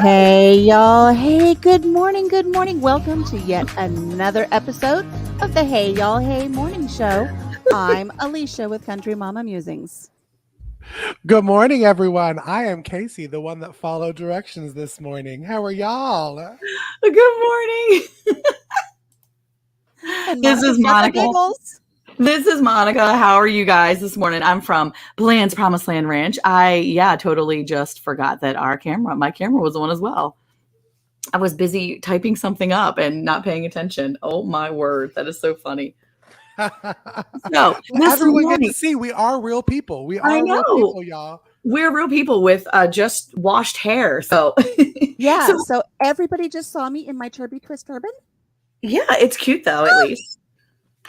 Hey, y'all. Hey, good morning. Good morning. Welcome to yet another episode of the Hey, Y'all Hey Morning Show. I'm Alicia with Country Mama Musings. Good morning, everyone. I am Casey, the one that followed directions this morning. How are y'all? Good morning. And This is Monica's got the Monica. giggles. This is Monica. How are you guys this morning? I'm from Bland's Promised Land Ranch. I totally just forgot that my camera was on as well. I was busy typing something up and not paying attention. Oh my word, that is so funny. So Everyone gets to see we are real people. We are real people, y'all. We're real people with just washed hair. So yeah. So everybody just saw me in my Turby Twist turban. Yeah, it's cute though, at least.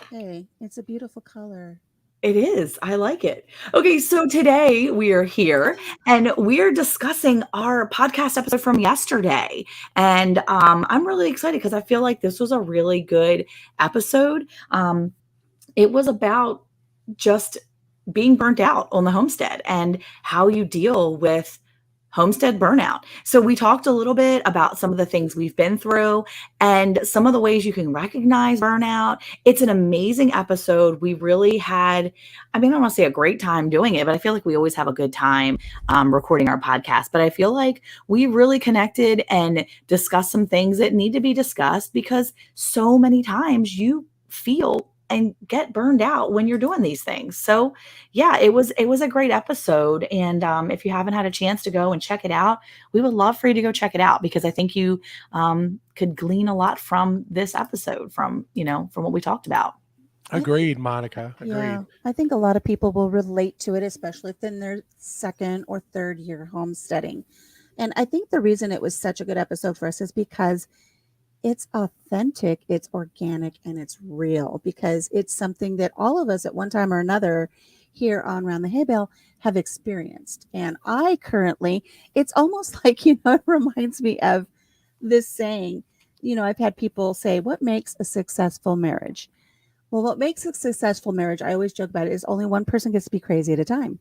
Hey, it's a beautiful color. It is. I like it. Okay, so today we are here and we're discussing our podcast episode from yesterday. And I'm really excited because I feel like this was a really good episode. It was about just being burnt out on the homestead and how you deal with homestead burnout. So we talked a little bit about some of the things we've been through and some of the ways you can recognize burnout. It's an amazing episode. We really had, I don't want to say a great time doing it, but I feel like we always have a good time recording our podcast. But I feel like we really connected and discussed some things that need to be discussed because so many times you feel and get burned out when you're doing these things. So yeah, it was a great episode. And if you haven't had a chance to go and check it out, we would love for you to go check it out because I think you could glean a lot from this episode from what we talked about. Agreed, Monica. Agreed. Yeah, I think a lot of people will relate to it, especially if in their second or third year homesteading. And I think the reason it was such a good episode for us is because it's authentic, it's organic, and it's real because it's something that all of us at one time or another here on Round the Hay Bale have experienced. And I currently, it's almost like, it reminds me of this saying, I've had people say, what makes a successful marriage? Well, what makes a successful marriage, I always joke about it, is only one person gets to be crazy at a time.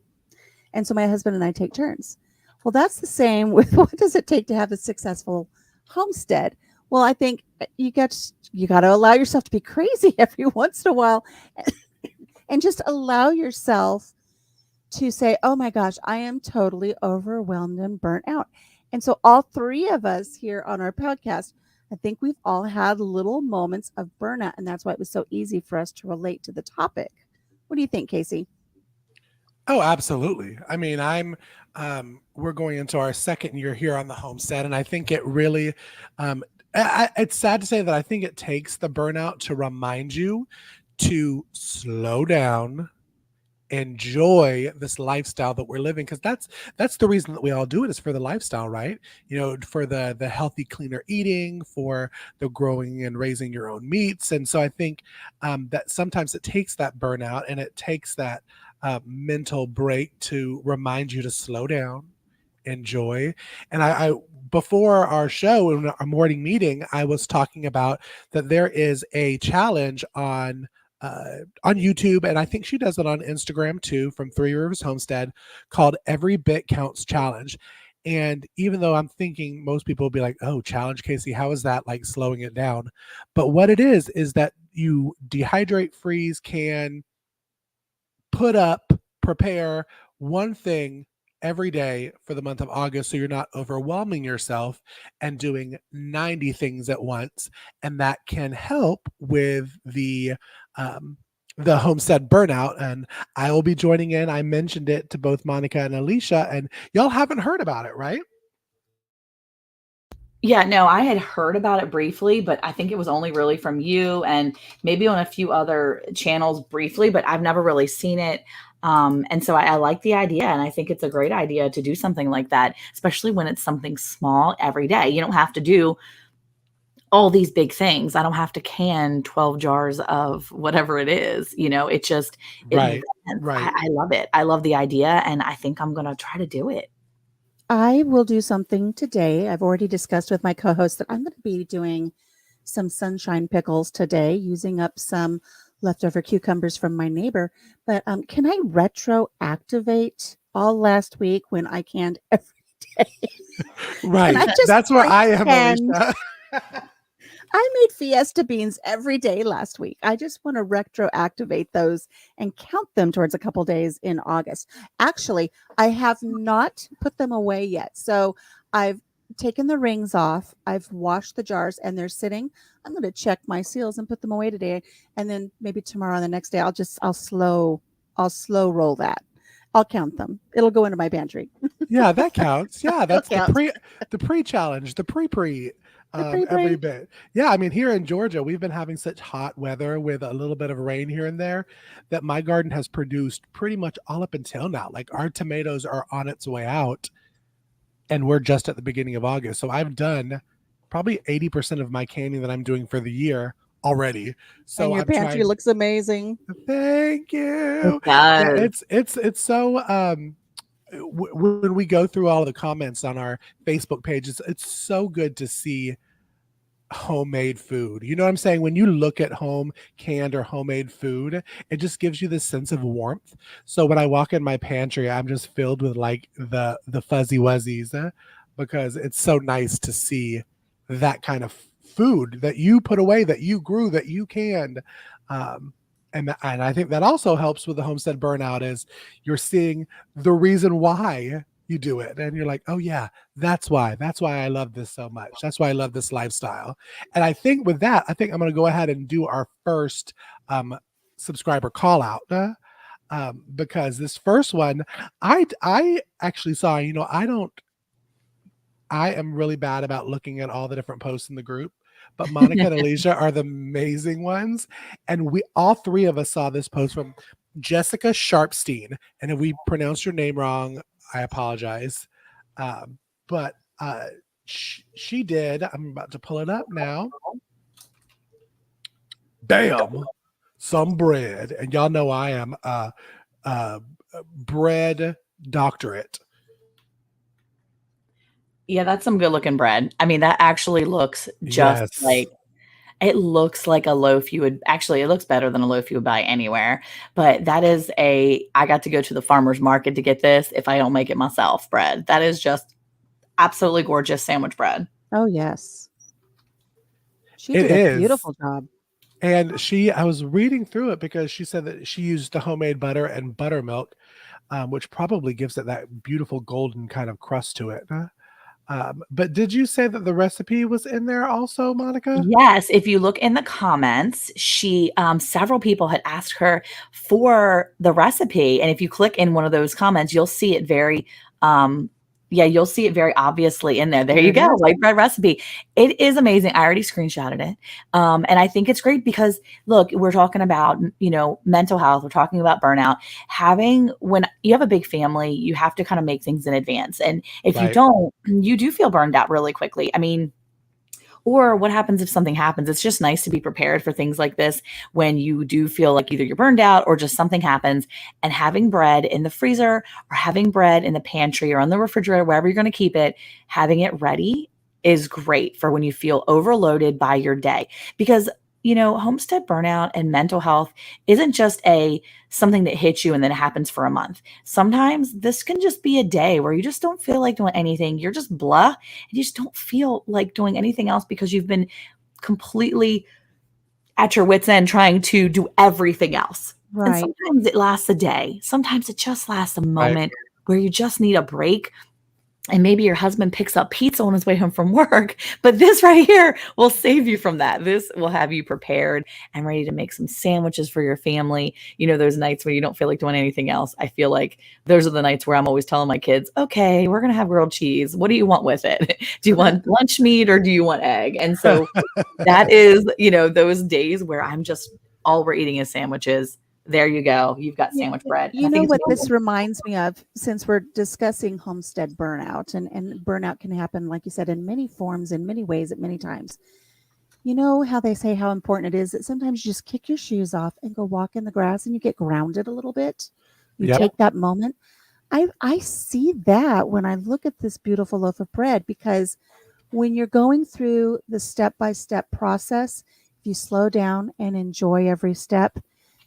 And so my husband and I take turns. Well, that's the same with what does it take to have a successful homestead? Well, I think you got to allow yourself to be crazy every once in a while and just allow yourself to say, oh my gosh, I am totally overwhelmed and burnt out. And so all three of us here on our podcast, I think we've all had little moments of burnout. And that's why it was so easy for us to relate to the topic. What do you think, Casey? Oh, absolutely. I mean, we're going into our second year here on the homestead. And I think it really, it's sad to say that I think it takes the burnout to remind you to slow down, enjoy this lifestyle that we're living, because that's the reason that we all do it, is for the lifestyle, right? For the healthy, cleaner eating, for the growing and raising your own meats. And so I think that sometimes it takes that burnout and it takes that mental break to remind you to slow down, enjoy. And I before our show, in our morning meeting, I was talking about that there is a challenge on YouTube, and I think she does it on Instagram too, from Three Rivers Homestead, called Every Bit Counts Challenge. And even though I'm thinking most people will be like, oh, challenge, Casey, how is that like slowing it down? But what it is that you dehydrate, freeze, can, prepare one thing every day for the month of August, so you're not overwhelming yourself and doing 90 things at once. And that can help with the homestead burnout. And I will be joining in. I mentioned it to both Monica and Alicia, and y'all haven't heard about it, right? Yeah, no, I had heard about it briefly, but I think it was only really from you and maybe on a few other channels briefly, but I've never really seen it. And so I like the idea, and I think it's a great idea to do something like that, especially when it's something small every day. You don't have to do all these big things. I don't have to can 12 jars of whatever it is. It just, Right. I love it. I love the idea, and I think I'm going to try to do it. I will do something today. I've already discussed with my co-host that I'm going to be doing some sunshine pickles today, using up some leftover cucumbers from my neighbor. But can I retroactivate all last week when I canned every Right. I just That's where I am, pretend Alicia. I made Fiesta beans every day last week. I just want to retroactivate those and count them towards a couple days in August. Actually, I have not put them away yet. So I've taken the rings off. I've washed the jars and they're sitting. I'm going to check my seals and put them away today. And then maybe tomorrow, the next day, I'll slow roll that. I'll count them. It'll go into my pantry. Yeah, that counts. Yeah, that's It'll count. the pre challenge, the pre The every pre-pre. bit. Yeah, I mean, here in Georgia, we've been having such hot weather with a little bit of rain here and there that my garden has produced pretty much all up until now. Like our tomatoes are on its way out, and we're just at the beginning of August. So I've done probably 80% of my canning that I'm doing for the year already. So And your I'm pantry trying. looks amazing. Thank you. It Yeah, does. it's so when we go through all the comments on our Facebook pages, it's so good to see homemade food. You know what I'm saying? When you look at home canned or homemade food, it just gives you this sense of warmth. So when I walk in my pantry, I'm just filled with like the fuzzy wuzzies because it's so nice to see that kind of food that you put away, that you grew, that you canned. And I think that also helps with the homestead burnout is you're seeing the reason why you do it. And you're like, oh yeah, that's why I love this so much. That's why I love this lifestyle. And I think with that, I think I'm going to go ahead and do our first subscriber call out because this first one, I actually saw, I am really bad about looking at all the different posts in the group, but Monica and Alicia are the amazing ones. And we all three of us saw this post from Jessica Sharpstein. And if we pronounced your name wrong, I apologize. But she did. I'm about to pull it up now. Bam! Some bread. And y'all know I am bread doctorate. Yeah, that's some good looking bread. I mean, that actually looks just Yes. like it looks like a loaf you would actually, it looks better than a loaf you would buy anywhere. But that is I got to go to the farmer's market to get this if I don't make it myself bread. That is just absolutely gorgeous sandwich bread. Oh, yes. She It did a is. beautiful job. And I was reading through it because she said that she used the homemade butter and buttermilk, which probably gives it that beautiful golden kind of crust to it. But did you say that the recipe was in there also, Monica? Yes, if you look in the comments, several people had asked her for the recipe, and if you click in one of those comments, you'll see it you'll see it very obviously in there. There There you it go, is. white bread recipe. It is amazing. I already screenshotted it, and I think it's great because look, we're talking about mental health. We're talking about burnout. When you have a big family, you have to kind of make things in advance, and if you Right. don't, you do feel burned out really quickly. I mean. Or what happens if something happens? It's just nice to be prepared for things like this when you do feel like either you're burned out or just something happens. And having bread in the freezer or having bread in the pantry or on the refrigerator, wherever you're going to keep it, having it ready is great for when you feel overloaded by your day. Because homestead burnout and mental health isn't just something that hits you and then it happens for a month. Sometimes this can just be a day where you just don't feel like doing anything. You're just blah, and you just don't feel like doing anything else because you've been completely at your wit's end trying to do everything else. And Right. sometimes it lasts a day. Sometimes it just lasts a Right. moment where you just need a break. And maybe your husband picks up pizza on his way home from work, but this right here will save you from that. This will have you prepared and ready to make some sandwiches for your family. Those nights where you don't feel like doing anything else. I feel like those are the nights where I'm always telling my kids, okay, we're going to have grilled cheese. What do you want with it? Do you want lunch meat or do you want egg? And so that is, those days where all we're eating is sandwiches. There you go. You've got sandwich bread. You know what this reminds me of, since we're discussing homestead burnout, and burnout can happen, like you said, in many forms, in many ways, at many times. You know how they say how important it is that sometimes you just kick your shoes off and go walk in the grass and you get grounded a little bit. You Yep. take that moment. I see that when I look at this beautiful loaf of bread, because when you're going through the step-by-step process, if you slow down and enjoy every step,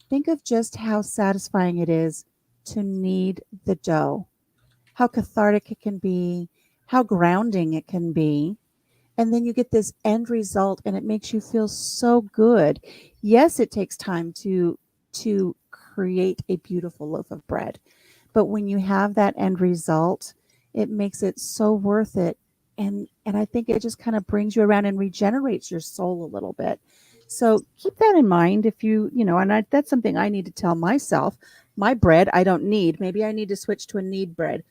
think of just how satisfying it is to knead the dough, how cathartic it can be how grounding it can be. And then you get this end result and it makes you feel so good. Yes, it takes time to create a beautiful loaf of bread. But when you have that end result, it makes it so worth it. And I think it just kind of brings you around and regenerates your soul a little bit. So keep that in mind if that's something I need to tell myself. My bread I don't need. Maybe I need to switch to a knead bread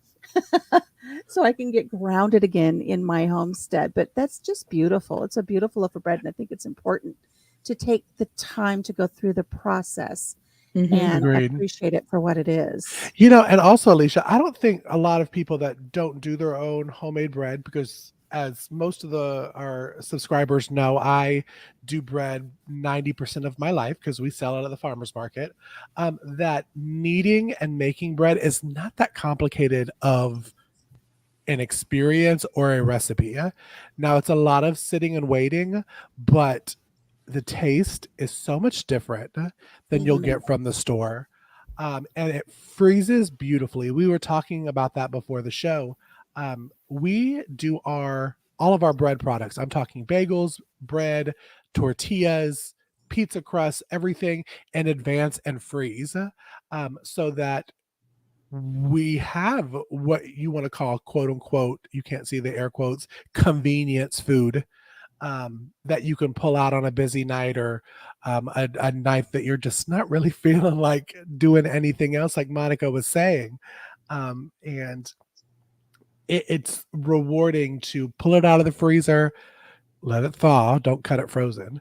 so I can get grounded again in my homestead. But that's just beautiful. It's a beautiful loaf of bread. And I think it's important to take the time to go through the process and Agreed. appreciate it for what it is. And also, Alicia, I don't think a lot of people that don't do their own homemade bread, because as most of our subscribers know, I do bread 90% of my life because we sell it at the farmer's market. That kneading and making bread is not that complicated of an experience or a recipe. Now, it's a lot of sitting and waiting, but the taste is so much different than you'll get from the store. And it freezes beautifully. We were talking about that before the show. We do all of our bread products. I'm talking bagels, bread, tortillas, pizza crust, everything in advance and freeze, so that we have what you want to call, quote unquote, you can't see the air quotes, convenience food, that you can pull out on a busy night, or a night that you're just not really feeling like doing anything else, like Monica was saying. And it's rewarding to pull it out of the freezer, let it thaw, don't cut it frozen,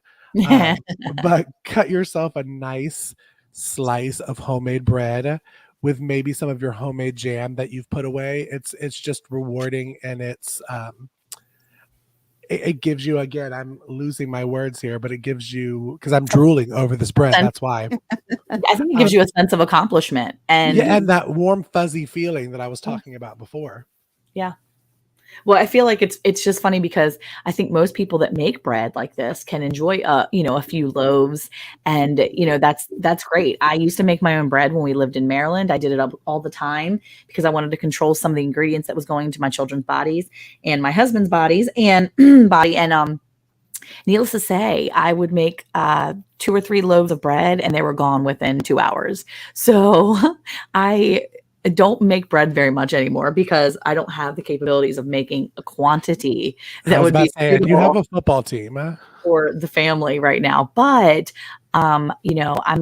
but cut yourself a nice slice of homemade bread with maybe some of your homemade jam that you've put away. It's just rewarding, and it gives you, again, I'm losing my words here, but it gives you, because I'm drooling over this bread, that's why. I think it gives you a sense of accomplishment. And and that warm, fuzzy feeling that I was talking about before. Yeah. Well, I feel like it's just funny because I think most people that make bread like this can enjoy a few loaves, and that's great. I used to make my own bread when we lived in Maryland. I did it all the time because I wanted to control some of the ingredients that was going into my children's bodies and my husband's bodies and body. And needless to say, I would make 2 or 3 loaves of bread and they were gone within 2 hours. So I don't make bread very much anymore because I don't have the capabilities of making a quantity that would be you have a football team for the family right now. But I'm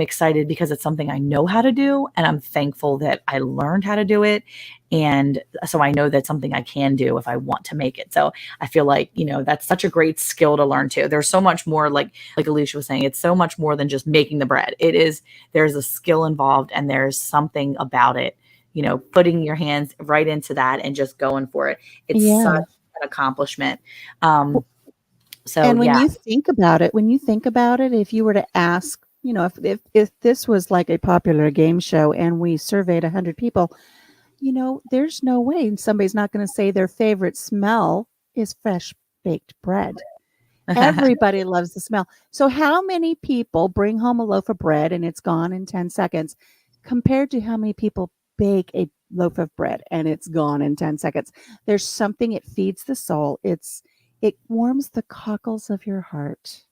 excited because it's something I know how to do, and I'm thankful that I learned how to do it. And so I know that's something I can do if I want to make it. So I feel like, that's such a great skill to learn too. There's so much more, like Alicia was saying, it's so much more than just making the bread. There's a skill involved, and there's something about it, putting your hands right into that and just going for it. It's such an accomplishment. And when you think about it, if you were to ask, if this was like a popular game show and we surveyed 100 people, there's no way somebody's not going to say their favorite smell is fresh baked bread. Everybody loves the smell. So how many people bring home a loaf of bread and it's gone in 10 seconds compared to how many people bake a loaf of bread and it's gone in 10 seconds? There's something, it feeds the soul. It warms the cockles of your heart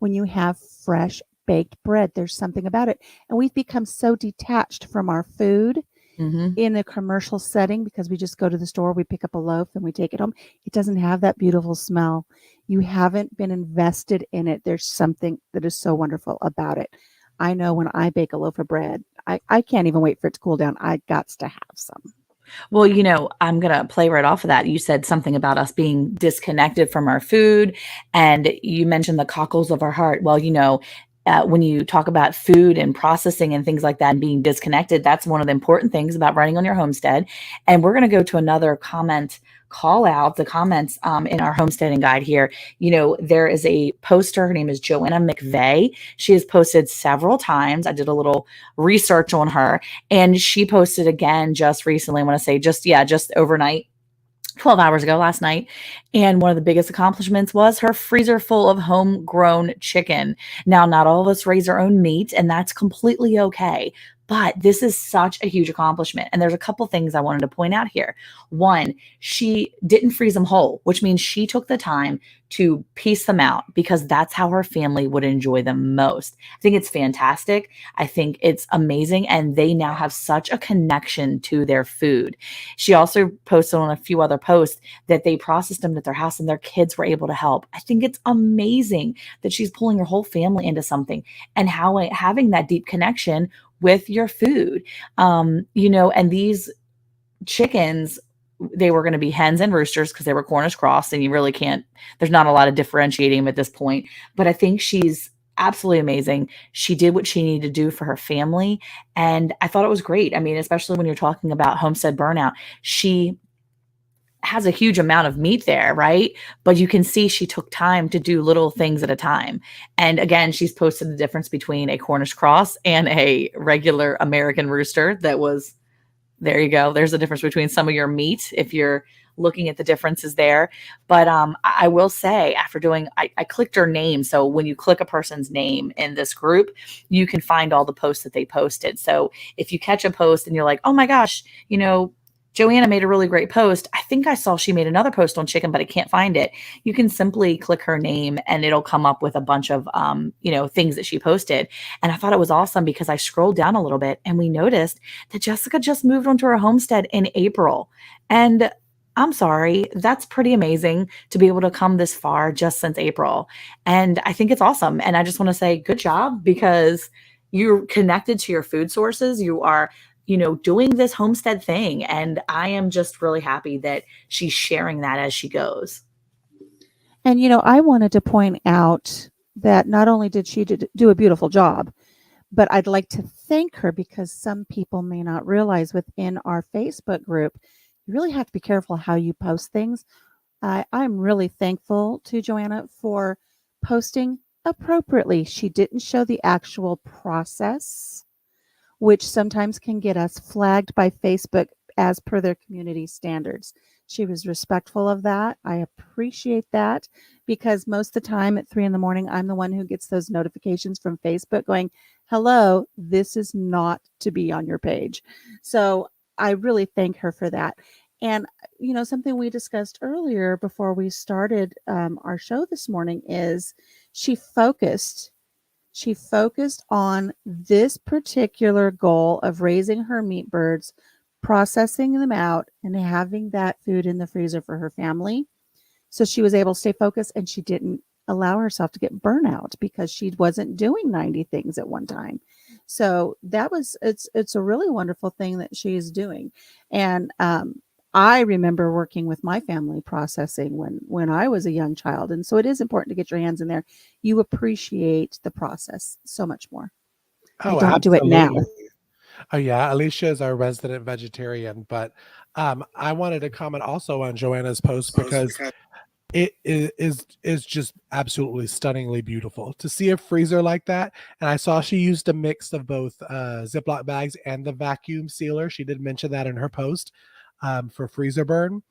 when you have fresh baked bread. There's something about it. And we've become so detached from our food in a commercial setting because we just go to the store, we pick up a loaf and we take it home. It doesn't have that beautiful smell. You haven't been invested in it. There's something that is so wonderful about it. I know when I bake a loaf of bread, I can't even wait for it to cool down. I got to have some. Well, I'm going to play right off of that. You said something about us being disconnected from our food, and you mentioned the cockles of our heart. Well, when you talk about food and processing and things like that and being disconnected, that's one of the important things about running on your homestead. And we're going to go to another call out the comments in our homesteading guide here. There is a poster. Her name is Joanna McVeigh. She has posted several times. I did a little research on her, and she posted again just recently. I want to say just overnight, 12 hours ago, last night. And one of the biggest accomplishments was her freezer full of homegrown chicken. Now, not all of us raise our own meat, and that's completely okay. But this is such a huge accomplishment. And there's a couple things I wanted to point out here. One, she didn't freeze them whole, which means she took the time to piece them out because that's how her family would enjoy them most. I think it's fantastic. I think it's amazing. And they now have such a connection to their food. She also posted on a few other posts that they processed them at their house and their kids were able to help. I think it's amazing that she's pulling her whole family into something and how having that deep connection with your food. And these chickens, they were going to be hens and roosters because they were Cornish crossed, and you really can't, there's not a lot of differentiating them at this point. But I think she's absolutely amazing. She did what she needed to do for her family. And I thought it was great. I mean, especially when you're talking about homestead burnout, she has a huge amount of meat there, right? But you can see she took time to do little things at a time. And again, she's posted the difference between a Cornish cross and a regular American rooster that was, there you go. There's a difference between some of your meat if you're looking at the differences there. But I will say, after doing, I clicked her name. So when you click a person's name in this group, you can find all the posts that they posted. So if you catch a post and you're like, oh my gosh, Joanna made a really great post. I think I saw she made another post on chicken, but I can't find it. You can simply click her name and it'll come up with a bunch of, things that she posted. And I thought it was awesome because I scrolled down a little bit and we noticed that Jessica just moved onto her homestead in April. And I'm sorry, that's pretty amazing to be able to come this far just since April. And I think it's awesome. And I just want to say good job because you're connected to your food sources. You are doing this homestead thing. And I am just really happy that she's sharing that as she goes. And, I wanted to point out that not only did she do a beautiful job, but I'd like to thank her because some people may not realize within our Facebook group, you really have to be careful how you post things. I'm really thankful to Joanna for posting appropriately. She didn't show the actual process, which sometimes can get us flagged by Facebook as per their community standards. She was respectful of that. I appreciate that because most of the time at 3 a.m, I'm the one who gets those notifications from Facebook going, hello, this is not to be on your page. So I really thank her for that. And, something we discussed earlier before we started our show this morning is she focused on this particular goal of raising her meat birds, processing them out, and having that food in the freezer for her family. So she was able to stay focused and she didn't allow herself to get burnout because she wasn't doing 90 things at one time. So it's a really wonderful thing that she is doing. And I remember working with my family processing when I was a young child. And so it is important to get your hands in there. You appreciate the process so much more. Oh, Don't do it now. absolutely. Oh yeah, Alicia is our resident vegetarian, but I wanted to comment also on Joanna's post because it is just absolutely stunningly beautiful to see a freezer like that. And I saw she used a mix of both Ziploc bags and the vacuum sealer. She did mention that in her post for freezer burn.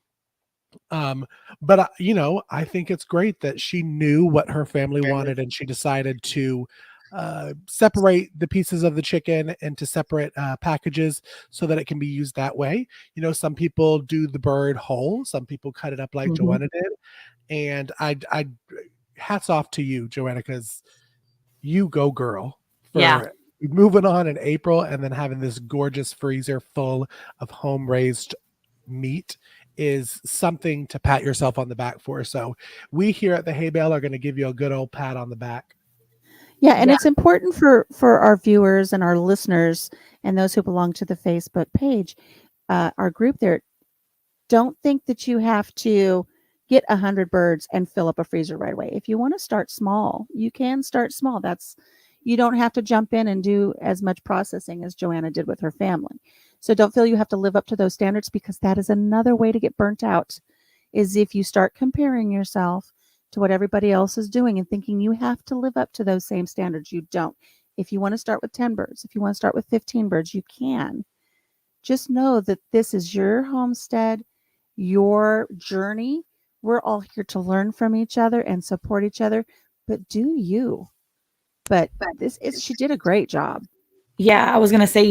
But I think it's great that she knew what her family wanted and she decided to separate the pieces of the chicken into separate packages so that it can be used that way. Some people do the bird whole, some people cut it up like Joanna did. And I hats off to you, Joanna, because you go girl for moving on in April and then having this gorgeous freezer full of home raised meat is something to pat yourself on the back for. So we here at the Hay Bale are going to give you a good old pat on the back. Yeah, and it's important for our viewers and our listeners and those who belong to the Facebook page, our group there. Don't think that you have to get 100 birds and fill up a freezer right away. If you want to start small, you can start small. You don't have to jump in and do as much processing as Joanna did with her family. So don't feel you have to live up to those standards because that is another way to get burnt out, is if you start comparing yourself to what everybody else is doing and thinking you have to live up to those same standards. You don't. If you want to start with 10 birds, if you want to start with 15 birds, you can. Just know that this is your homestead, your journey. We're all here to learn from each other and support each other, but do you. But she did a great job. Yeah, I was gonna say,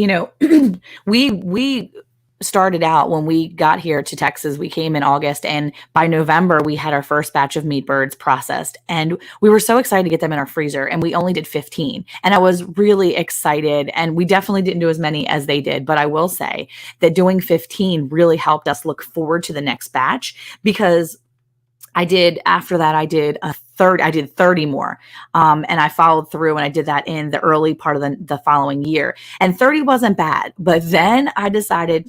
we started out when we got here to Texas. We came in August, and by November we had our first batch of meat birds processed, and we were so excited to get them in our freezer. And we only did 15, and I was really excited. And we definitely didn't do as many as they did, but I will say that doing 15 really helped us look forward to the next batch because after that, I did 30 more. And I followed through and I did that in the early part of the following year. And 30 wasn't bad. But then I decided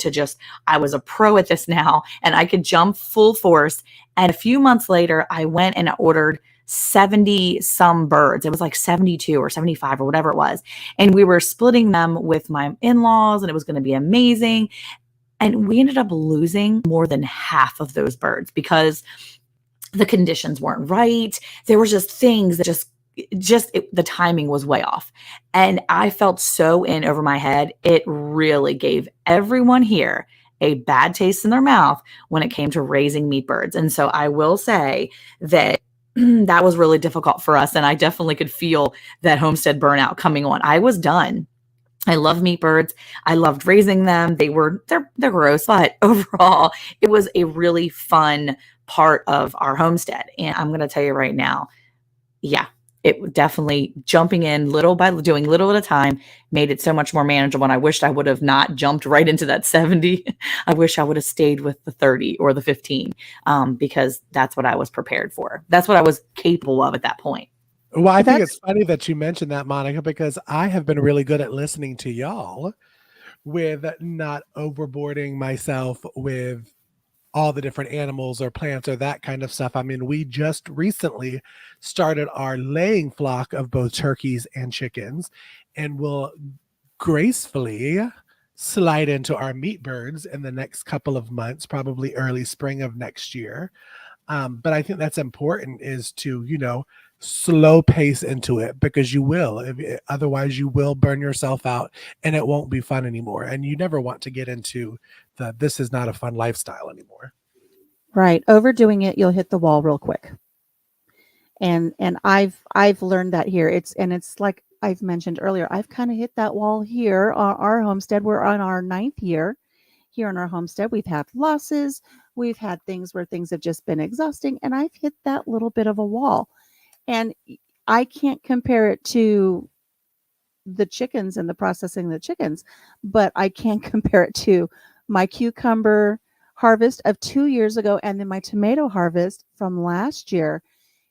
I was a pro at this now and I could jump full force. And a few months later, I went and I ordered 70 some birds. It was like 72 or 75 or whatever it was. And we were splitting them with my in-laws and it was going to be amazing. And we ended up losing more than half of those birds because the conditions weren't right. There were just things that the timing was way off. And I felt so in over my head. It really gave everyone here a bad taste in their mouth when it came to raising meat birds. And so I will say that that was really difficult for us. And I definitely could feel that homestead burnout coming on. I was done. I love meat birds. I loved raising them. They're gross, but overall, it was a really fun part of our homestead. And I'm going to tell you right now, yeah, it definitely jumping in doing little at a time made it so much more manageable. And I wished I would have not jumped right into that 70. I wish I would have stayed with the 30 or the 15 because that's what I was prepared for. That's what I was capable of at that point. Well, I think it's funny that you mentioned that, Monica, because I have been really good at listening to y'all with not overboarding myself with all the different animals or plants or that kind of stuff. I mean, we just recently started our laying flock of both turkeys and chickens and will gracefully slide into our meat birds in the next couple of months, probably early spring of next year. But I think that's important is to, slow pace into it because you will. Otherwise, you will burn yourself out and it won't be fun anymore. And you never want to get into this is not a fun lifestyle anymore. Right. Overdoing it, you'll hit the wall real quick. And I've learned that here. It's like I've mentioned earlier, I've kind of hit that wall here on our homestead. We're on our 9th year here on our homestead. We've had losses. We've had things where things have just been exhausting. And I've hit that little bit of a wall. And I can't compare it to the chickens and the processing of the chickens, but I can compare it to my cucumber harvest of 2 years ago and then my tomato harvest from last year.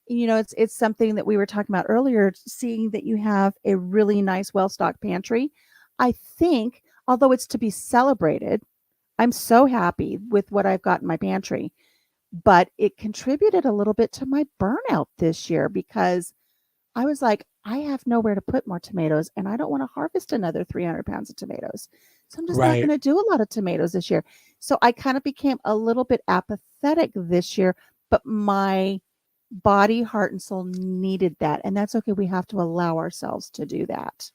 It's something that we were talking about earlier, seeing that you have a really nice, well-stocked pantry. I think, although it's to be celebrated, I'm so happy with what I've got in my pantry. But it contributed a little bit to my burnout this year because I was like, I have nowhere to put more tomatoes and I don't want to harvest another 300 pounds of tomatoes. So I'm just not going to do a lot of tomatoes this year. So I kind of became a little bit apathetic this year, but my body, heart, and soul needed that. And that's okay. We have to allow ourselves to do that.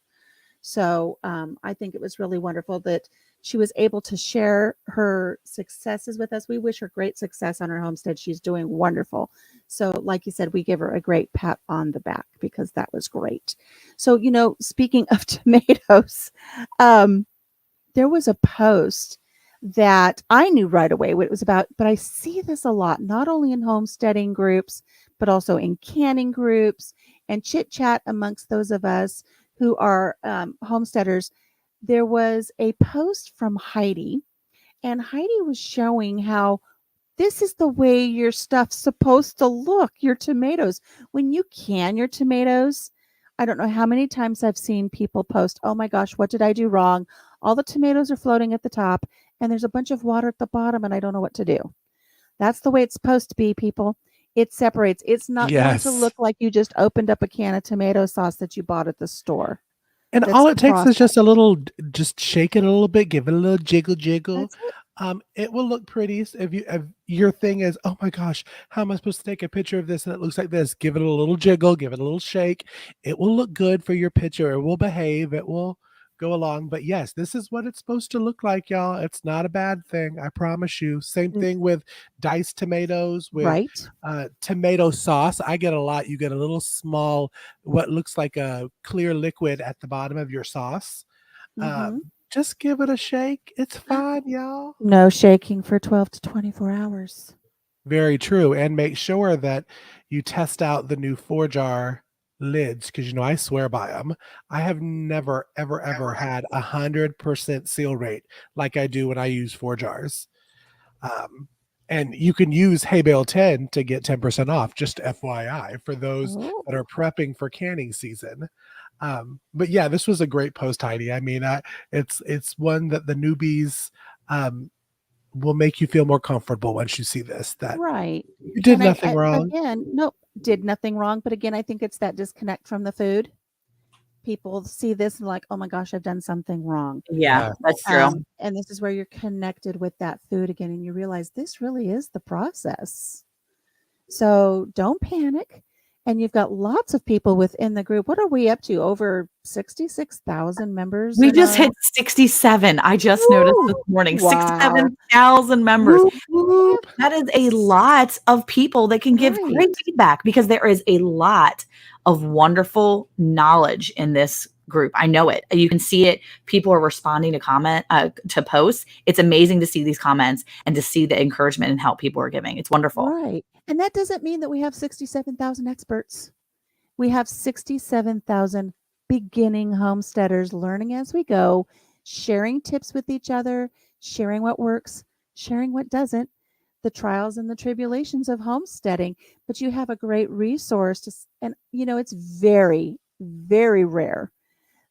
So I think it was really wonderful that she was able to share her successes with us. We wish her great success on her homestead. She's doing wonderful. So like you said, we give her a great pat on the back because that was great. So, speaking of tomatoes, there was a post that I knew right away what it was about, but I see this a lot, not only in homesteading groups, but also in canning groups and chit chat amongst those of us who are homesteaders. There was a post from Heidi, and Heidi was showing how this is the way your stuff's supposed to look, your tomatoes. When you can your tomatoes, I don't know how many times I've seen people post, oh my gosh, what did I do wrong? All the tomatoes are floating at the top, and there's a bunch of water at the bottom, and I don't know what to do. That's the way it's supposed to be, people. It separates. It's not going to look like you just opened up a can of tomato sauce that you bought at the store. And all it takes is just just shake it a little bit, give it a little jiggle. It will look pretty. If your thing is, oh my gosh, how am I supposed to take a picture of this and it looks like this? Give it a little jiggle, give it a little shake. It will look good for your picture. It will behave. It will go along. But yes, this is what it's supposed to look like, y'all. It's not a bad thing. I promise you. Same thing with diced tomatoes, with tomato sauce. I get a lot. You get a little small, what looks like a clear liquid at the bottom of your sauce. Mhm. Just give it a shake. It's fine, y'all. No shaking for 12 to 24 hours. Very true. And make sure that you test out the new 4-jar lids because, I swear by them. I have never, ever, ever had 100% seal rate like I do when I use 4 jars. And you can use Hay Bale 10 to get 10% off, just FYI, for those Oh. that are prepping for canning season. But yeah, this was a great post, Heidi. I mean, it's one that the newbies will make you feel more comfortable once you see this, that Right. you did And nothing I wrong. again, nope, did nothing wrong. But again, I think it's that disconnect from the food. People see this and like, oh my gosh, I've done something wrong. Yeah, that's true. And this is where you're connected with that food again, and you realize this really is the process. So don't panic. And you've got lots of people within the group. What are we up to? Over 66,000 members? We in just our- hit 67. I just noticed this morning. Wow. 67,000 members. Whoop, whoop. That is a lot of people that can give Right. great feedback because there is a lot of wonderful knowledge in this group. I know it. You can see it. People are responding to posts. It's amazing to see these comments and to see the encouragement and help people are giving. It's wonderful. Right. And that doesn't mean that we have 67,000 experts. We have 67,000 beginning homesteaders learning as we go, sharing tips with each other, sharing what works, sharing what doesn't, the trials and the tribulations of homesteading. But you have a great resource and it's very, very rare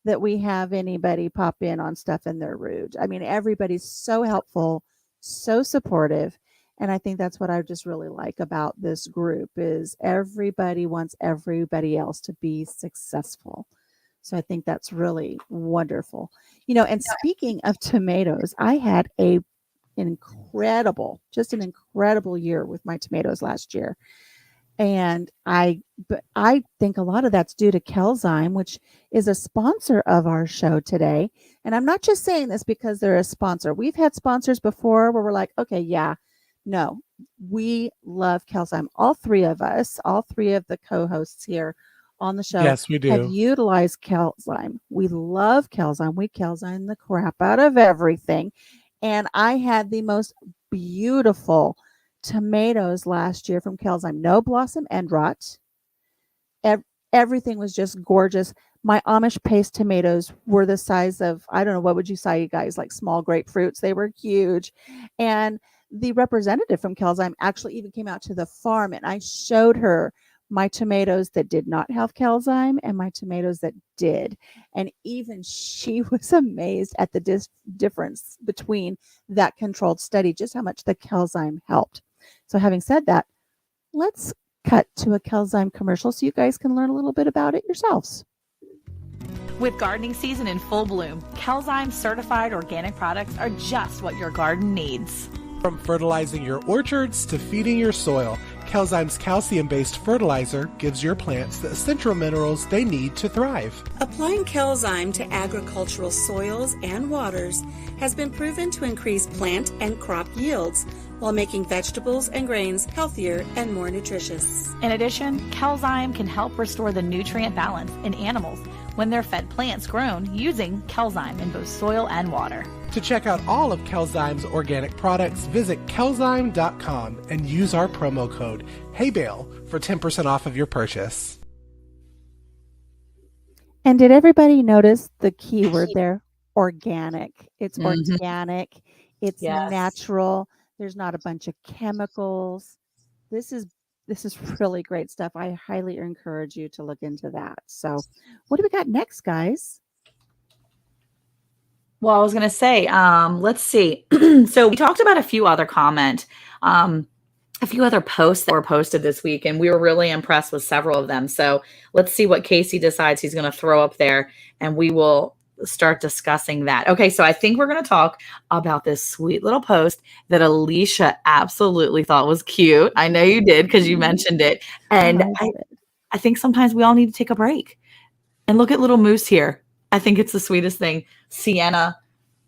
that we have anybody pop in on stuff and they're rude. I mean, everybody's so helpful, so supportive. And I think that's what I just really like about this group is everybody wants everybody else to be successful. So I think that's really wonderful. And speaking of tomatoes, I had an incredible year with my tomatoes last year. And I think a lot of that's due to Kelzyme, which is a sponsor of our show today. And I'm not just saying this because they're a sponsor. We've had sponsors before where we're like, okay, yeah, no, we love Kelzyme. All three of the co-hosts here on the show Yes, we have do. utilized Kelzyme. We love Kelzyme. We Kelzyme the crap out of everything. And I had the most beautiful tomatoes last year from Kelzyme. No blossom end rot. Everything was just gorgeous. My Amish paste tomatoes were the size of, I don't know, what would you say, you guys, like small grapefruits. They were huge. And the representative from Kelzyme actually even came out to the farm and I showed her my tomatoes that did not have Kelzyme and my tomatoes that did. And even she was amazed at the difference between that controlled study, just how much the Kelzyme helped. So having said that, let's cut to a Kelzyme commercial so you guys can learn a little bit about it yourselves. With gardening season in full bloom, Kelzyme certified organic products are just what your garden needs. From fertilizing your orchards to feeding your soil, Kelzyme's calcium-based fertilizer gives your plants the essential minerals they need to thrive. Applying Kelzyme to agricultural soils and waters has been proven to increase plant and crop yields while making vegetables and grains healthier and more nutritious. In addition, Kelzyme can help restore the nutrient balance in animals when they're fed plants grown using Kelzyme in both soil and water. To check out all of Kelzyme's organic products, visit kelzyme.com and use our promo code HeyBale for 10% off of your purchase. And did everybody notice the key word there? Organic. It's organic. It's natural. There's not a bunch of chemicals. This is really great stuff. I highly encourage you to look into that. So what do we got next, guys? Well, I was going to say, let's see. So we talked about a few other a few other posts that were posted this week, and we were really impressed with several of them. So let's see what Casey decides he's going to throw up there, and we will start discussing that. Okay, so I think we're going to talk about this sweet little post that Alicia absolutely thought was cute. I know you did because you mentioned it. And I think sometimes we all need to take a break. And look at little Moose here. I think it's the sweetest thing. Sienna,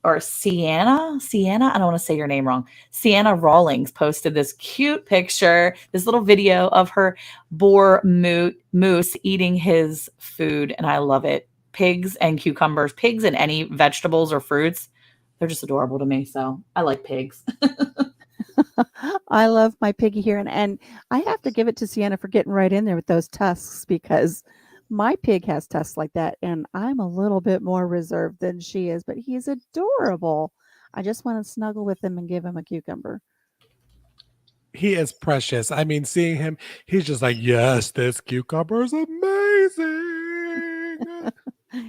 I don't want to say your name wrong. Sienna Rawlings posted this cute picture, this little video of her boar moose eating his food. And I love it. pigs and cucumbers, pigs and any vegetables or fruits, they're just adorable to me. So I like pigs. I love my piggy here, and I have to give it to Sienna for getting right in there with those tusks, because my pig has tusks like that, and I'm a little bit more reserved than she is, but he's adorable. I just want to snuggle with him and give him a cucumber. He is precious. I mean, seeing him, he's just like, yes, this cucumber is amazing.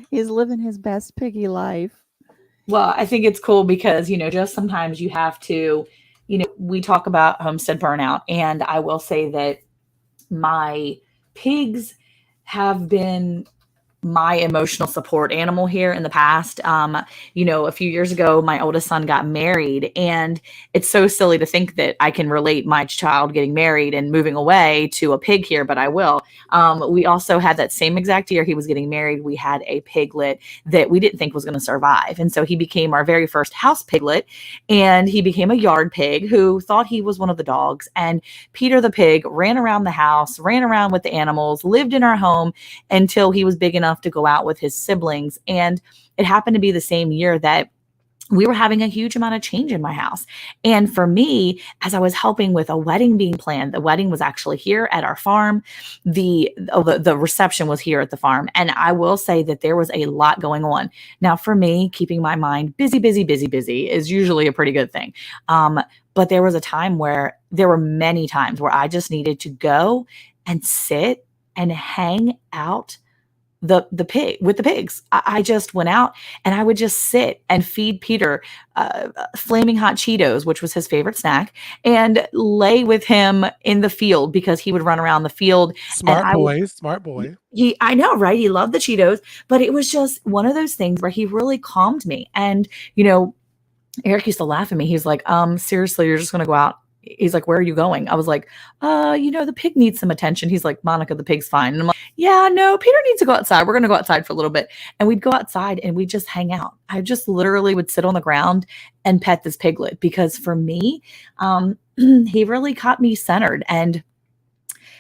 He's living his best piggy life. Well, I think it's cool because, just sometimes you have to, we talk about homestead burnout, and I will say that my pigs have been my emotional support animal here in the past. A few years ago, my oldest son got married, and it's so silly to think that I can relate my child getting married and moving away to a pig here, but I will. We also had that same exact year he was getting married. We had a piglet that we didn't think was going to survive. And so he became our very first house piglet, and he became a yard pig who thought he was one of the dogs. And Peter the pig ran around the house, ran around with the animals, lived in our home until he was big enough to go out with his siblings. And it happened to be the same year that we were having a huge amount of change in my house. And for me, as I was helping with a wedding being planned, the wedding was actually here at our farm. The reception was here at the farm. And I will say that there was a lot going on. Now, for me, keeping my mind busy is usually a pretty good thing. But there was there were many times where I just needed to go and sit and hang out with the pigs. I just went out and I would just sit and feed Peter flaming hot Cheetos, which was his favorite snack, and lay with him in the field because he would run around the field. Smart boy. I know, right? He loved the Cheetos, but it was just one of those things where he really calmed me. And, Eric used to laugh at me. He's like, seriously, you're just going to go out? He's like, where are you going? I was like, the pig needs some attention. He's like, Monica, the pig's fine. And I'm like, yeah, no, Peter needs to go outside. We're going to go outside for a little bit. And we'd go outside and we'd just hang out. I just literally would sit on the ground and pet this piglet, because for me, he really caught me centered and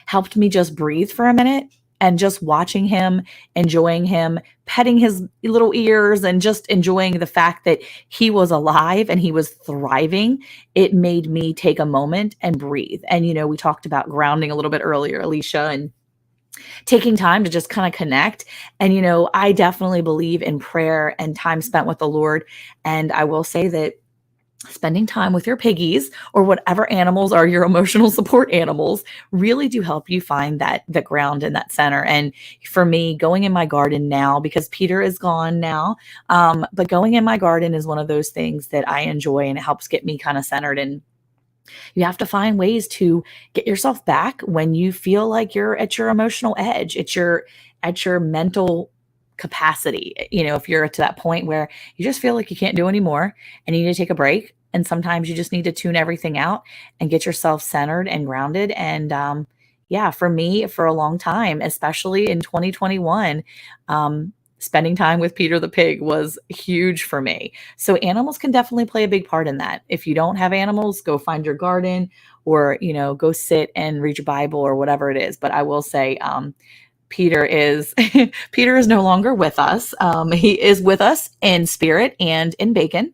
helped me just breathe for a minute. And just watching him, enjoying him, petting his little ears, and just enjoying the fact that he was alive and he was thriving, it made me take a moment and breathe. And, we talked about grounding a little bit earlier, Alicia, and taking time to just kind of connect. And, I definitely believe in prayer and time spent with the Lord. And I will say that spending time with your piggies or whatever animals are your emotional support animals really do help you find that ground and that center. And for me, going in my garden now, because Peter is gone now, but going in my garden is one of those things that I enjoy, and it helps get me kind of centered. And you have to find ways to get yourself back when you feel like you're at your emotional edge, at your mental capacity. If you're to that point where you just feel like you can't do anymore and you need to take a break, and sometimes you just need to tune everything out and get yourself centered and grounded. And for me, for a long time, especially in 2021, spending time with Peter the pig was huge for me. So animals can definitely play a big part in that. If you don't have animals, go find your garden, or go sit and read your Bible or whatever it is. But I will say, Peter is no longer with us. He is with us in spirit and in bacon.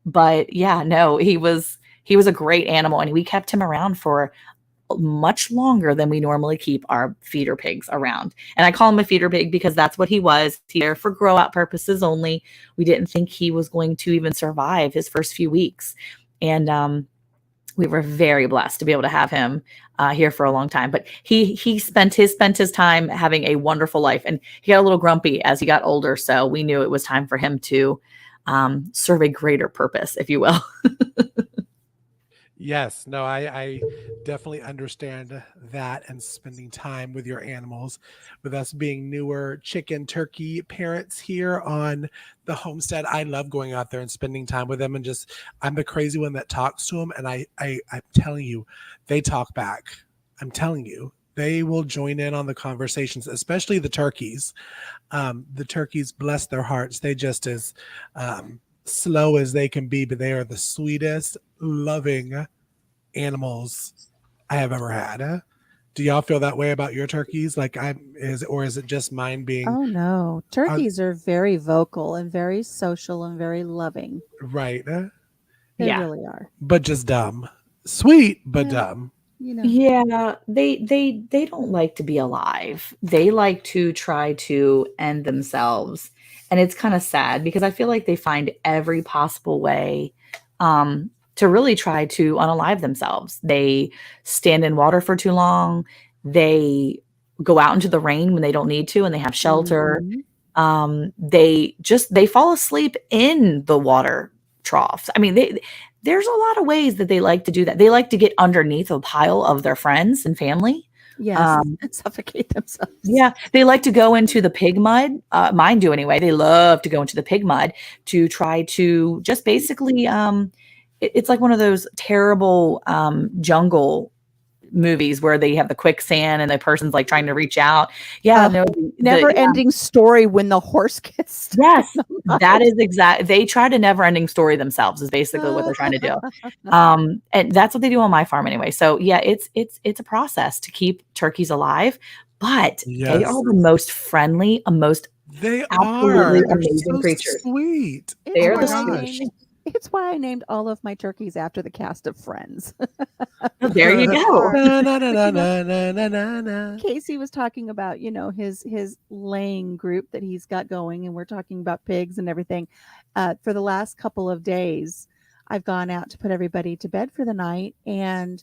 But yeah, no, he was a great animal, and we kept him around for much longer than we normally keep our feeder pigs around. And I call him a feeder pig because that's what he was. He's there for grow out purposes only. We didn't think he was going to even survive his first few weeks. And we were very blessed to be able to have him here for a long time. But he spent his time having a wonderful life, and he got a little grumpy as he got older. So we knew it was time for him to serve a greater purpose, if you will. Yes, no, I definitely understand that, and spending time with your animals. With us being newer chicken turkey parents here on the homestead, I love going out there and spending time with them, and just, I'm the crazy one that talks to them, and I'm telling you, they talk back. I'm telling you, they will join in on the conversations, especially the turkeys. The turkeys, bless their hearts, they just as slow as they can be, but they are the sweetest, loving animals I have ever had. Do y'all feel that way about your turkeys? Like or is it just mine being Oh no, turkeys are very vocal and very social and very loving. right? They Yeah. really are. But just dumb. Sweet, but Yeah. dumb. You know. Yeah, they don't like to be alive. They like to try to end themselves. And it's kind of sad because I feel like they find every possible way to really try to unalive themselves. They stand in water for too long. They go out into the rain when they don't need to and they have shelter. Mhm. They fall asleep in the water troughs. I mean, there's a lot of ways that they like to do that. They like to get underneath a pile of their friends and family. Yes, and suffocate themselves. Yeah, they like to go into the pig mud. Mine do anyway. They love to go into the pig mud to try to just basically. It's like one of those terrible jungle movies where they have the quicksand and the person's like trying to reach out. Yeah, no, Never-ending story when the horse gets stuck. yes, that is exact. They try to never-ending story themselves is basically what they're trying to do. And that's what they do on my farm anyway. So yeah, it's a process to keep turkeys alive, but they Yes. are the most friendly, most They absolutely are. They're amazing so creatures. sweet. They're Oh the my gosh. sweetest. It's why I named all of my turkeys after the cast of Friends. Oh, there you go. Na, na, na, na, na, na, na, na, na. Casey was talking about, his laying group that he's got going, and we're talking about pigs and everything. For the last couple of days, I've gone out to put everybody to bed for the night, and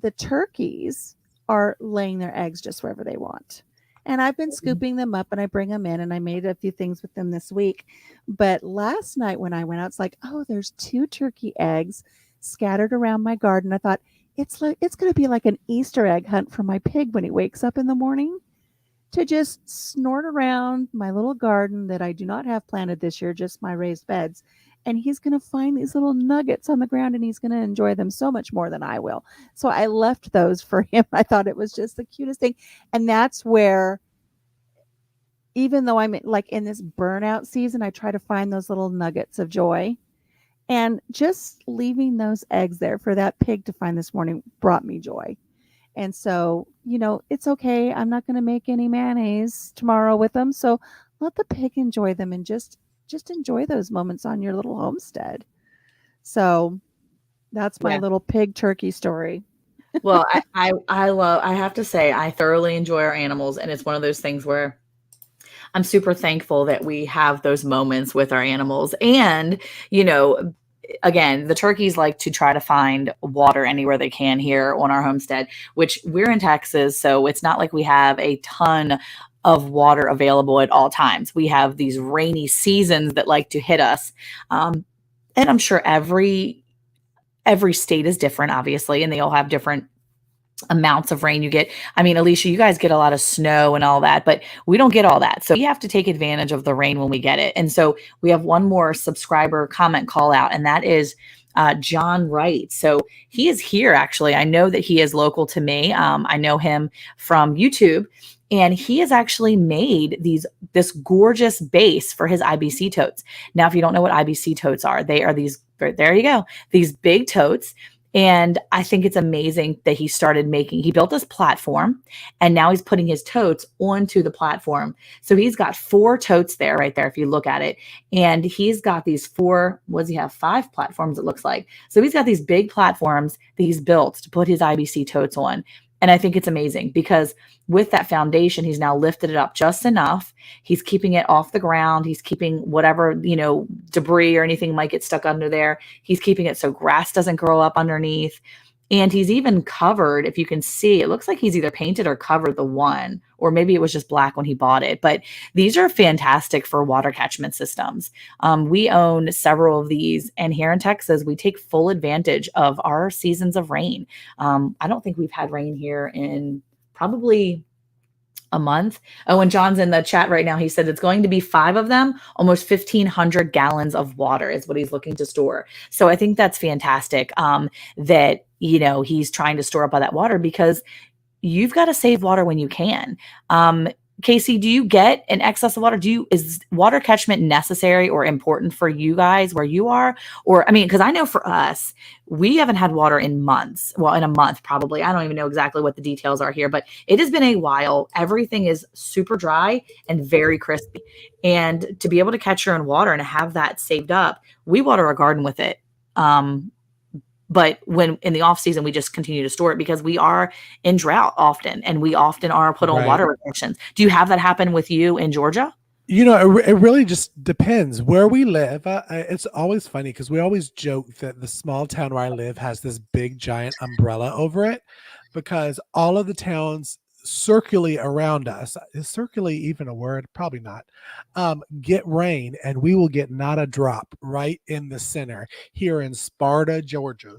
the turkeys are laying their eggs just wherever they want. And I've been scooping them up and I bring them in, and I made a few things with them this week. But last night when I went out, it's like, oh, there's 2 turkey eggs scattered around my garden. I thought it's going to be like an Easter egg hunt for my pig when he wakes up in the morning to just snort around my little garden that I do not have planted this year, just my raised beds. And he's going to find these little nuggets on the ground and he's going to enjoy them so much more than I will. So I left those for him. I thought it was just the cutest thing. And that's where, even though I'm like in this burnout season, I try to find those little nuggets of joy. And just leaving those eggs there for that pig to find this morning brought me joy. And so, it's okay. I'm not going to make any mayonnaise tomorrow with them. So let the pig enjoy them and just enjoy those moments on your little homestead. So that's my little pig turkey story. Well, I have to say, I thoroughly enjoy our animals. And it's one of those things where I'm super thankful that we have those moments with our animals. And, again, the turkeys like to try to find water anywhere they can here on our homestead, which we're in Texas. So it's not like we have a ton of water available at all times. We have these rainy seasons that like to hit us. And I'm sure every state is different, obviously, and they all have different amounts of rain you get. I mean, Alicia, you guys get a lot of snow and all that, but we don't get all that. So we have to take advantage of the rain when we get it. And so we have one more subscriber comment call out, and that is John Wright. So he is here, actually. I know that he is local to me. I know him from YouTube, and he has actually made this gorgeous base for his IBC totes. Now, if you don't know what IBC totes are, they are these, there you go, these big totes. And I think it's amazing that he built this platform and now he's putting his totes onto the platform. So he's got 4 totes there, right there, if you look at it. And he's got these 4, what does he have? 5 platforms, it looks like. So he's got these big platforms that he's built to put his IBC totes on. And I think it's amazing because with that foundation, he's now lifted it up just enough. He's keeping it off the ground. He's keeping whatever, debris or anything might get stuck under there. He's keeping it so grass doesn't grow up underneath. And he's even covered, if you can see, it looks like he's either painted or covered the one, or maybe it was just black when he bought it. But these are fantastic for water catchment systems. We own several of these, and here in Texas, we take full advantage of our seasons of rain. I don't think we've had rain here in probably a month. Oh, and John's in the chat right now. He said it's going to be 5 of them, almost 1,500 gallons of water is what he's looking to store. So I think that's fantastic that, he's trying to store up all that water because you've got to save water when you can. Casey, do you get an excess of water? Is water catchment necessary or important for you guys where you are? Or, I mean, because I know for us, we haven't had water in months. Well, in a month, probably. I don't even know exactly what the details are here, but it has been a while. Everything is super dry and very crispy. And to be able to catch your own water and have that saved up, we water our garden with it. But when in the off season, we just continue to store it because we are in drought often, and we often are put on Right. water restrictions. Do you have that happen with you in Georgia? It really just depends where we live. It's always funny because we always joke that the small town where I live has this big giant umbrella over it, because all of the towns circularly around us, is circularly even a word? Probably not. Get rain, and we will get not a drop right in the center here in Sparta, Georgia.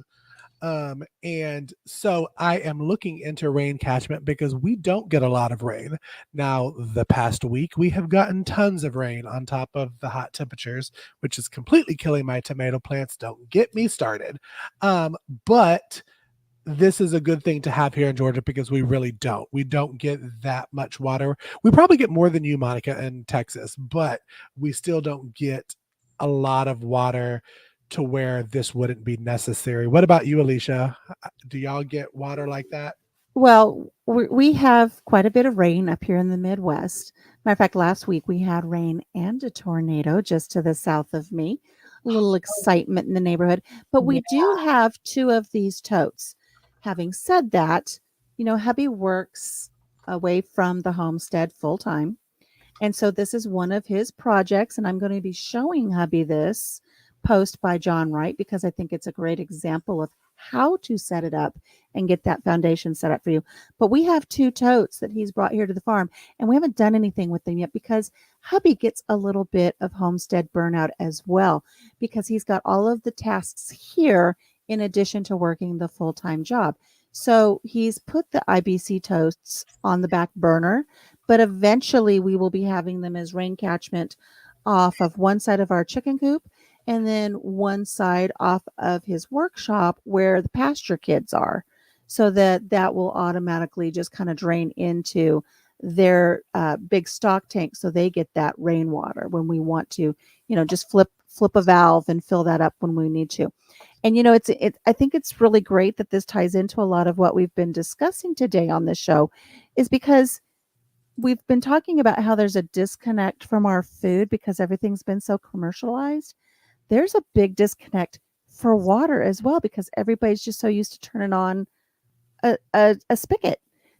And so I am looking into rain catchment because we don't get a lot of rain. Now, the past week, we have gotten tons of rain on top of the hot temperatures, which is completely killing my tomato plants. Don't get me started. But this is a good thing to have here in Georgia because we really don't. We don't get that much water. We probably get more than you, Monica, in Texas, but we still don't get a lot of water to where this wouldn't be necessary. What about you, Alicia? Do y'all get water like that? Well, we have quite a bit of rain up here in the Midwest. Matter of fact, last week we had rain and a tornado just to the south of me. A little excitement in the neighborhood. But we do have 2 of these totes. Having said that, hubby works away from the homestead full time. And so this is one of his projects, and I'm going to be showing hubby this post by John Wright because I think it's a great example of how to set it up and get that foundation set up for you. But we have 2 totes that he's brought here to the farm, and we haven't done anything with them yet because hubby gets a little bit of homestead burnout as well because he's got all of the tasks here in addition to working the full-time job. So he's put the IBC totes on the back burner, but eventually we will be having them as rain catchment off of one side of our chicken coop and then one side off of his workshop where the pasture kids are, so that will automatically just kind of drain into their big stock tank, so they get that rainwater when we want to, just flip a valve and fill that up when we need to. And I think it's really great that this ties into a lot of what we've been discussing today on this show, is because we've been talking about how there's a disconnect from our food because everything's been so commercialized. There's a big disconnect for water as well because everybody's just so used to turning on a spigot,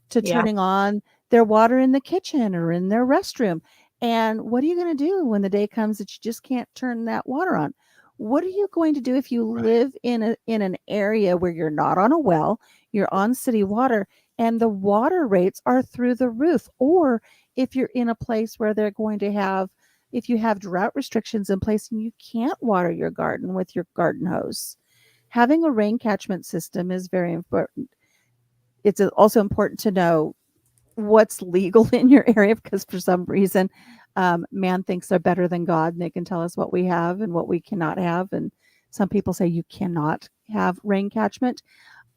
to turning on their water in the kitchen or in their restroom. And what are you going to do when the day comes that you just can't turn that water on? What are you going to do if you live in an area where you're not on a well, you're on city water, and the water rates are through the roof? Or if you're in a place where they're going to have, if you have drought restrictions in place and you can't water your garden with your garden hose, having a rain catchment system is very important. It's also important to know what's legal in your area because for some reason, man thinks they're better than God and they can tell us what we have and what we cannot have. And some people say you cannot have rain catchment.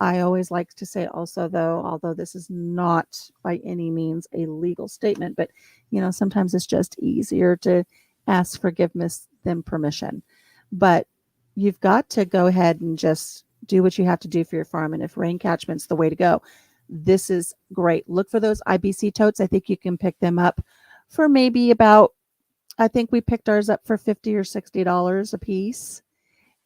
I always like to say also, though, although this is not by any means a legal statement, but sometimes it's just easier to ask forgiveness than permission. But you've got to go ahead and just do what you have to do for your farm. And if rain catchment's the way to go, this is great. Look for those IBC totes. I think you can pick them up for maybe about, I think we picked ours up for $50 or $60 a piece.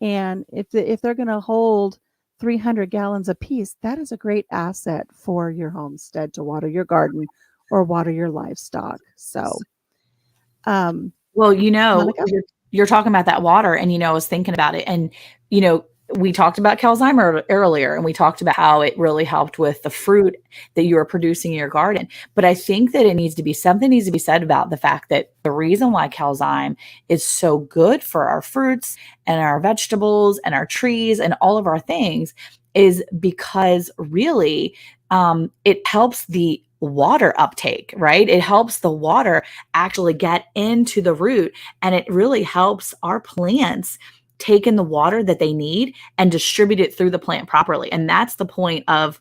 And if they're going to hold 300 gallons a piece, that is a great asset for your homestead to water your garden or water your livestock. So, well, Monica? you're talking about that water, and I was thinking about it, and we talked about Kelzyme earlier, and we talked about how it really helped with the fruit that you were producing in your garden. But I think that something needs to be said about the fact that the reason why Kelzyme is so good for our fruits and our vegetables and our trees and all of our things is because really it helps the water uptake, right? It helps the water actually get into the root, and it really helps our plants take in the water that they need and distribute it through the plant properly. And that's the point of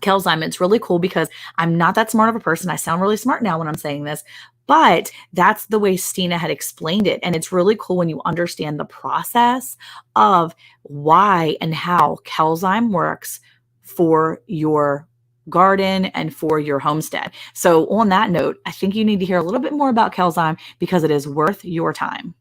Kelzyme. It's really cool because I'm not that smart of a person. I sound really smart now when I'm saying this, but that's the way Stina had explained it. And it's really cool when you understand the process of why and how Kelzyme works for your garden and for your homestead. So on that note, I think you need to hear a little bit more about Kelzyme because it is worth your time.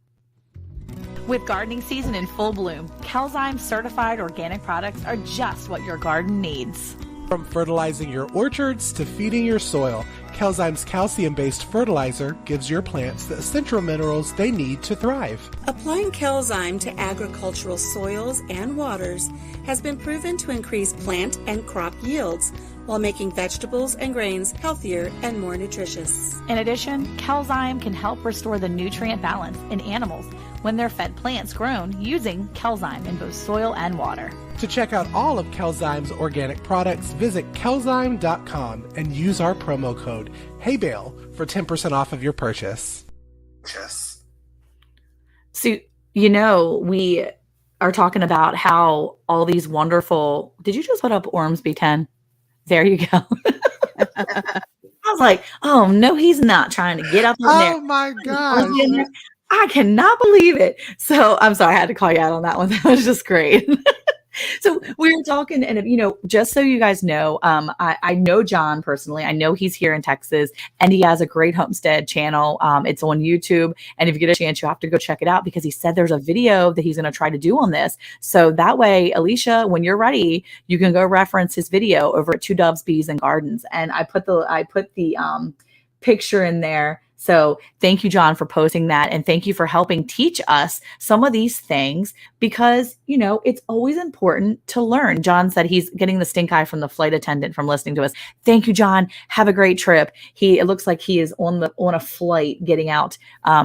With gardening season in full bloom, Kelzyme certified organic products are just what your garden needs. From fertilizing your orchards to feeding your soil, Kelzyme's calcium-based fertilizer gives your plants the essential minerals they need to thrive. Applying Kelzyme to agricultural soils and waters has been proven to increase plant and crop yields while making vegetables and grains healthier and more nutritious. In addition, Kelzyme can help restore the nutrient balance in animals when they're fed plants grown using Kelzyme in both soil and water. To check out all of Kelzyme's organic products, visit kelzyme.com and use our promo code HeyBale for 10% off of your purchase. So, we are talking about how all these wonderful, did you just put up Ormsby 10? There you go. I was like, oh, no, he's not trying to get up in there. Oh my gosh. I cannot believe it. So I'm sorry, I had to call you out on that one. That was just great. So we were talking, and just so you guys know, I know John personally. I know he's here in Texas, and he has a great homestead channel. It's on YouTube, and if you get a chance, you have to go check it out because he said there's a video that he's going to try to do on this. So that way, Alicia, when you're ready, you can go reference his video over at Two Doves, Bees, and Gardens. And I put the picture in there. So thank you, John, for posting that. And thank you for helping teach us some of these things because, it's always important to learn. John said he's getting the stink eye from the flight attendant from listening to us. Thank you, John. Have a great trip. It looks like he is on a flight getting out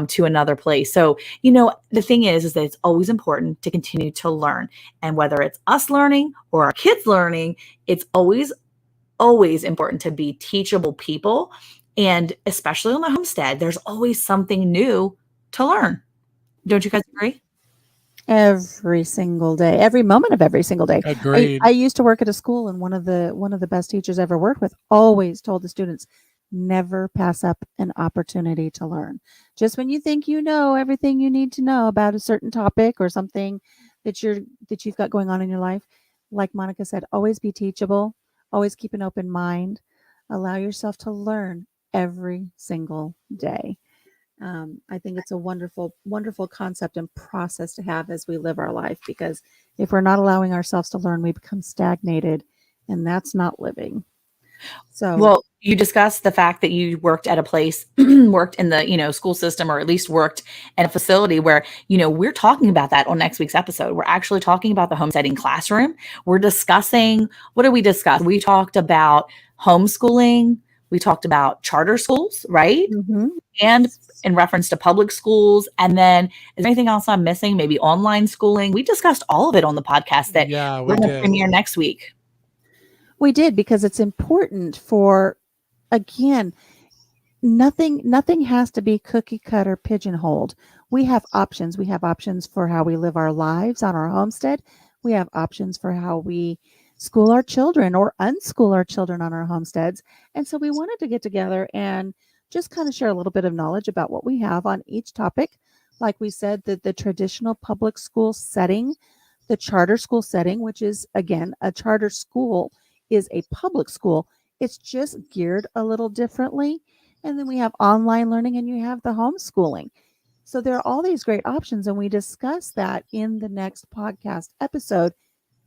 to another place. So, the thing is that it's always important to continue to learn. And whether it's us learning or our kids learning, it's always important to be teachable people. And especially on the homestead, there's always something new to learn. Don't you guys agree? Every single day, every moment of every single day. Agreed. I used to work at a school, and one of the best teachers I ever worked with always told the students, never pass up an opportunity to learn. Just when you think you know everything you need to know about a certain topic or something that you've got going on in your life, like Monica said, always be teachable, always keep an open mind, allow yourself to learn every single day. I think it's a wonderful, wonderful concept and process to have as we live our life, because if we're not allowing ourselves to learn, we become stagnated, and that's not living. So, well, you discussed the fact that you worked at a place, worked in the, school system, or at least worked in a facility where, we're talking about that on next week's episode. We're actually talking about the homesteading classroom. We're discussing, what did we discuss? We talked about homeschooling. We talked about charter schools, right? mm-hmm. And in reference to public schools. And then is there anything else I'm missing? Maybe online schooling. We discussed all of it on the podcast that we're going to premiere next week. We did, because it's important for, again, nothing has to be cookie cutter pigeonholed. We have options. We have options for how we live our lives on our homestead. We have options for how we school our children or unschool our children on our homesteads. And so we wanted to get together and just kind of share a little bit of knowledge about what we have on each topic. Like we said, the traditional public school setting, the charter school setting, which is, again, a charter school is a public school. It's just geared a little differently. And then we have online learning, and you have the homeschooling. So there are all these great options, and we discuss that in the next podcast episode,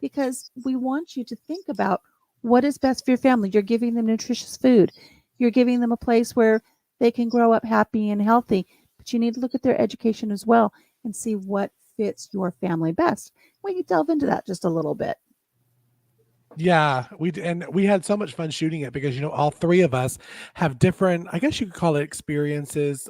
because we want you to think about what is best for your family. You're giving them nutritious food. You're giving them a place where they can grow up happy and healthy, but you need to look at their education as well and see what fits your family best. We can delve into that just a little bit. Yeah, we had so much fun shooting it because, all three of us have different, I guess you could call it, experiences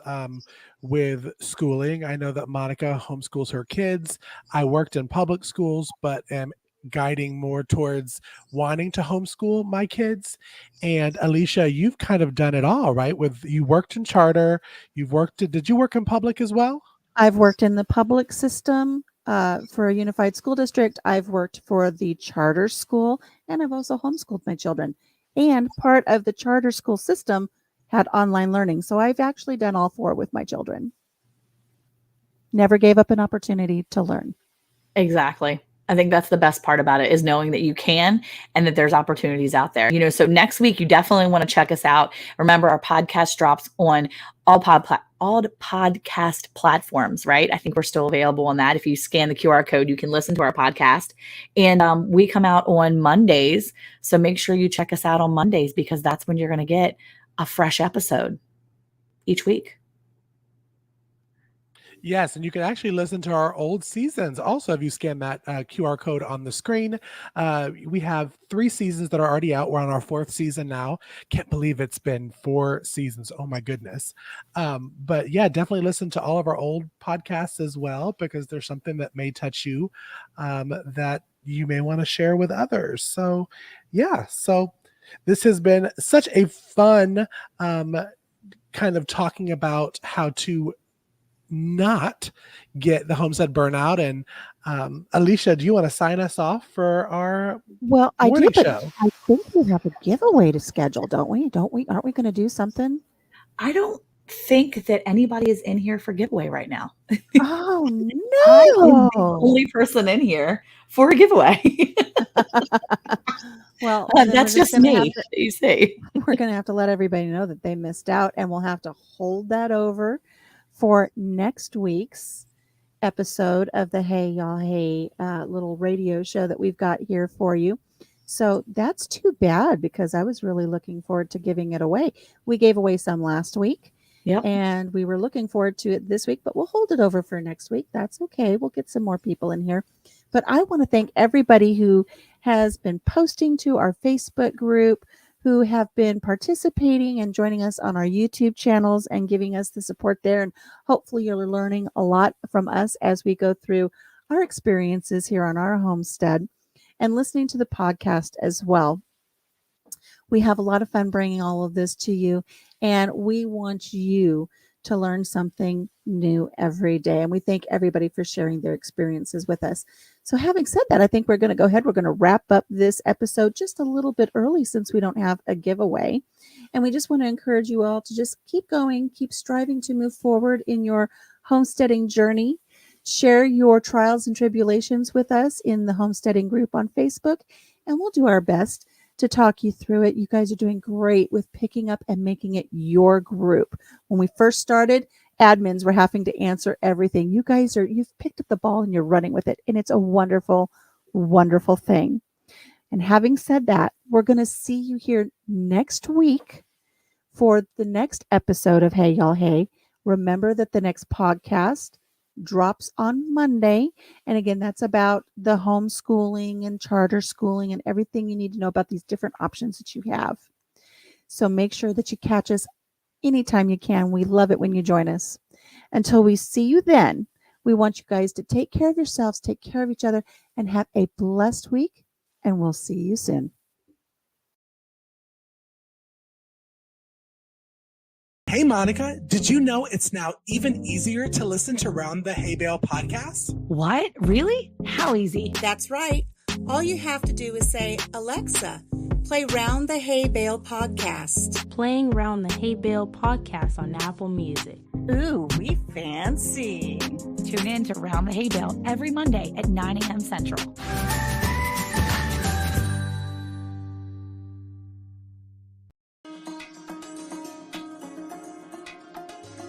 with schooling. I know that Monica homeschools her kids. I worked in public schools, but am guiding more towards wanting to homeschool my kids. And Alicia, you've kind of done it all, right? You worked in charter, did you work in public as well? I've worked in the public system. for a unified school district. I've worked for the charter school, and I've also homeschooled my children. And part of the charter school system had online learning. So I've actually done all 4 with my children. Never gave up an opportunity to learn. Exactly. I think that's the best part about it, is knowing that you can and that there's opportunities out there. You know, so next week you definitely want to check us out. Remember, our podcast drops on all podcast platforms, right? I think we're still available on that. If you scan the QR code, you can listen to our podcast. And we come out on Mondays. So make sure you check us out on Mondays, because that's when you're going to get a fresh episode each week. Yes, and you can actually listen to our old seasons. Also, if you scan that QR code on the screen, we have 3 seasons that are already out. We're on our 4th season now. Can't believe it's been 4 seasons. Oh my goodness. But yeah, definitely listen to all of our old podcasts as well, because there's something that may touch you that you may want to share with others. So yeah, so this has been such a fun kind of talking about how to not get the homestead burnout. And Alicia, do you want to sign us off for our I morning do, but show? I think we have a giveaway to schedule, don't we? Aren't we going to do something? I don't think that anybody is in here for giveaway right now. Oh I am the no! only person in here for a giveaway. Well, that's just me. You see, we're going to have to let everybody know that they missed out, and we'll have to hold that over for next week's episode of the Hey Yall Hey little radio show that we've got here for you. So that's too bad, because I was really looking forward to giving it away. We gave away some last week. Yep. And we were looking forward to it this week, but we'll hold it over for next week. That's okay. We'll get some more people in here. But I want to thank everybody who has been posting to our Facebook group, who have been participating and joining us on our YouTube channels and giving us the support there. And hopefully you're learning a lot from us as we go through our experiences here on our homestead and listening to the podcast as well. We have a lot of fun bringing all of this to you, and we want you to learn something new every day. And we thank everybody for sharing their experiences with us. So having said that, I think we're going to go ahead. We're going to wrap up this episode just a little bit early, since we don't have a giveaway. And we just want to encourage you all to just keep going, keep striving to move forward in your homesteading journey. Share your trials and tribulations with us in the homesteading group on Facebook, and we'll do our best to talk you through it. You guys are doing great with picking up and making it your group. When we first started, admins were having to answer everything. You guys you've picked up the ball and you're running with it. And it's a wonderful, wonderful thing. And having said that, we're going to see you here next week for the next episode of Hey Yall Hey. Remember that the next podcast drops on Monday. And again, that's about the homeschooling and charter schooling and everything you need to know about these different options that you have. So make sure that you catch us anytime you can. We love it when you join us. Until we see you then, we want you guys to take care of yourselves, take care of each other, and have a blessed week. And we'll see you soon. Hey, Monica, did you know it's now even easier to listen to Round the Hay Bale podcast? What? Really? How easy? That's right. All you have to do is say, Alexa, play Round the Hay Bale podcast. Playing Round the Hay Bale podcast on Apple Music. Ooh, we fancy. Tune in to Round the Hay Bale every Monday at 9 a.m. Central.